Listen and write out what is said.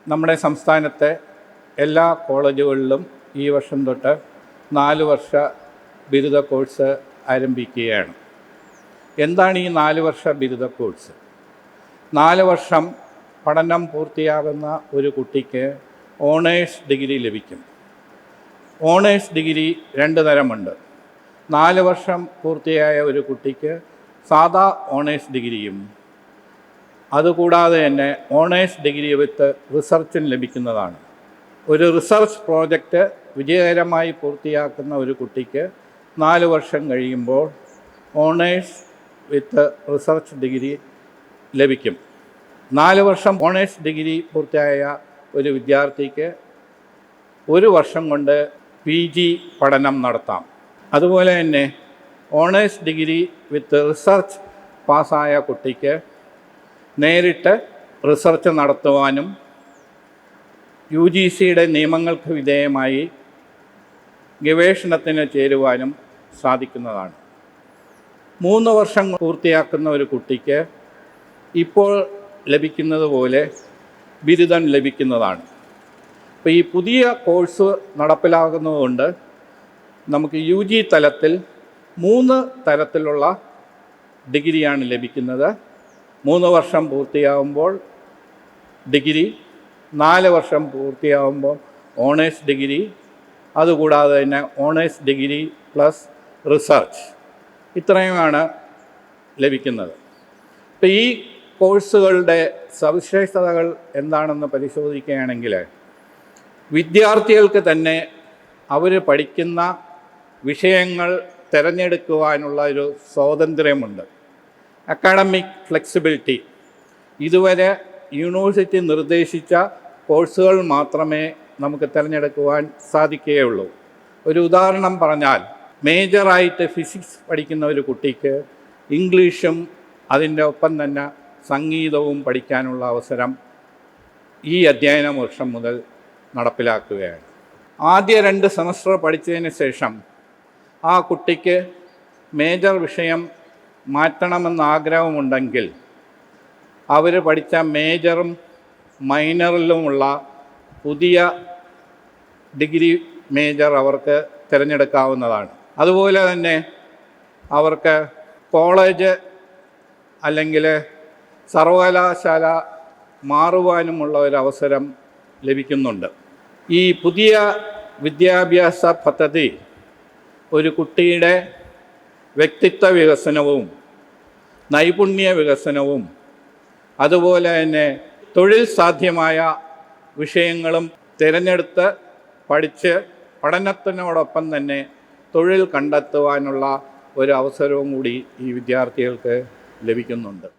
നമ്മുടെ സംസ്ഥാനത്തെ എല്ലാ കോളേജുകളിലും ഈ വർഷം തൊട്ട് 4 വർഷ ബിരുദ കോഴ്സ് ആരംഭിക്കുകയാണ്. എന്താണ് ഈ 4 വർഷ ബിരുദ കോഴ്സ്? 4 വർഷം പഠനം പൂർത്തിയാകുന്ന ഒരു കുട്ടിക്ക് ഓണേഴ്സ് ഡിഗ്രി ലഭിക്കും. Honours degree 2 തരമുണ്ട്. 4 വർഷം പൂർത്തിയായ ഒരു കുട്ടിക്ക് സാധാ ഓണേഴ്സ് ഡിഗ്രിയും അതുകൂടാതെ തന്നെ ഓണേഴ്സ് ഡിഗ്രി വിത്ത് റിസർച്ചും ലഭിക്കുന്നതാണ്. ഒരു റിസർച്ച് പ്രോജക്റ്റ് വിജയകരമായി പൂർത്തിയാക്കുന്ന ഒരു കുട്ടിക്ക് 4 വർഷം കഴിയുമ്പോൾ ഓണേഴ്സ് വിത്ത് റിസർച്ച് ഡിഗ്രി ലഭിക്കും. 4 വർഷം ഓണേഴ്സ് ഡിഗ്രി പൂർത്തിയായ ഒരു വിദ്യാർത്ഥിക്ക് 1 വർഷം കൊണ്ട് PG പഠനം നടത്താം. അതുപോലെ തന്നെ ഓണേഴ്സ് ഡിഗ്രി വിത്ത് റിസർച്ച് പാസ്സായ കുട്ടിക്ക് നേരിട്ട് റിസർച്ച് നടത്തുവാനും UGCയുടെ നിയമങ്ങൾക്ക് വിധേയമായി ഗവേഷണത്തിന് ചേരുവാനും സാധിക്കുന്നതാണ്. 3 വർഷം പൂർത്തിയാക്കുന്ന ഒരു കുട്ടിക്ക് ഇപ്പോൾ ലഭിക്കുന്നത് പോലെ ബിരുദം ലഭിക്കുന്നതാണ്. അപ്പോൾ ഈ പുതിയ കോഴ്സ് നടപ്പിലാകുന്നതുകൊണ്ട് നമുക്ക് UG തലത്തിൽ 3 തരത്തിലുള്ള ഡിഗ്രിയാണ് ലഭിക്കുന്നത്. 3 വർഷം പൂർത്തിയാകുമ്പോൾ ഡിഗ്രി, 4 വർഷം പൂർത്തിയാകുമ്പോൾ ഓണേഴ്സ് ഡിഗ്രി, അതുകൂടാതെ തന്നെ ഓണേഴ്സ് ഡിഗ്രി പ്ലസ് റിസർച്ച്, ഇത്രയുമാണ് ലഭിക്കുന്നത്. ഇപ്പോൾ ഈ കോഴ്സുകളുടെ സവിശേഷതകൾ എന്താണെന്ന് പരിശോധിക്കുകയാണെങ്കിൽ വിദ്യാർത്ഥികൾക്ക് തന്നെ അവർ പഠിക്കുന്ന വിഷയങ്ങൾ തിരഞ്ഞെടുക്കുവാനുള്ള ഒരു സ്വാതന്ത്ര്യമുണ്ട്. Academic flexibility. ഇതുവരെ യൂണിവേഴ്സിറ്റി നിർദ്ദേശിച്ച കോഴ്സുകൾ മാത്രമേ നമുക്ക് തിരഞ്ഞെടുക്കുവാൻ സാധിക്കുകയുള്ളൂ. ഒരു ഉദാഹരണം പറഞ്ഞാൽ, മേജറായിട്ട് ഫിസിക്സ് പഠിക്കുന്ന ഒരു കുട്ടിക്ക് ഇംഗ്ലീഷും അതിൻ്റെ ഒപ്പം തന്നെ സംഗീതവും പഠിക്കാനുള്ള അവസരം ഈ അധ്യയന വർഷം മുതൽ നടപ്പിലാക്കുകയാണ്. ആദ്യ 2 സെമസ്റ്റർ പഠിച്ചതിന് ശേഷം ആ കുട്ടിക്ക് മേജർ വിഷയം മാറ്റണമെന്ന് ആഗ്രഹമുണ്ടെങ്കിൽ അവർ പഠിച്ച മേജറും മൈനറിലുമുള്ള പുതിയ ഡിഗ്രി മേജർ അവർക്ക് തിരഞ്ഞെടുക്കാവുന്നതാണ്. അതുപോലെ തന്നെ അവർക്ക് കോളേജ് അല്ലെങ്കിൽ സർവകലാശാല മാറുവാനുമുള്ള ഒരു അവസരം ലഭിക്കുന്നുണ്ട്. ഈ പുതിയ വിദ്യാഭ്യാസ പദ്ധതി ഒരു കുട്ടിയുടെ വ്യക്തിത്വ വികസനവും നൈപുണ്യ വികസനവും അതുപോലെ തന്നെ തൊഴിൽ സാധ്യമായ വിഷയങ്ങളും തിരഞ്ഞെടുത്ത് പഠിച്ച് പഠനത്തിനോടൊപ്പം തന്നെ തൊഴിൽ കണ്ടെത്തുവാനുള്ള ഒരു അവസരവും കൂടി ഈ വിദ്യാർത്ഥികൾക്ക് ലഭിക്കുന്നുണ്ട്.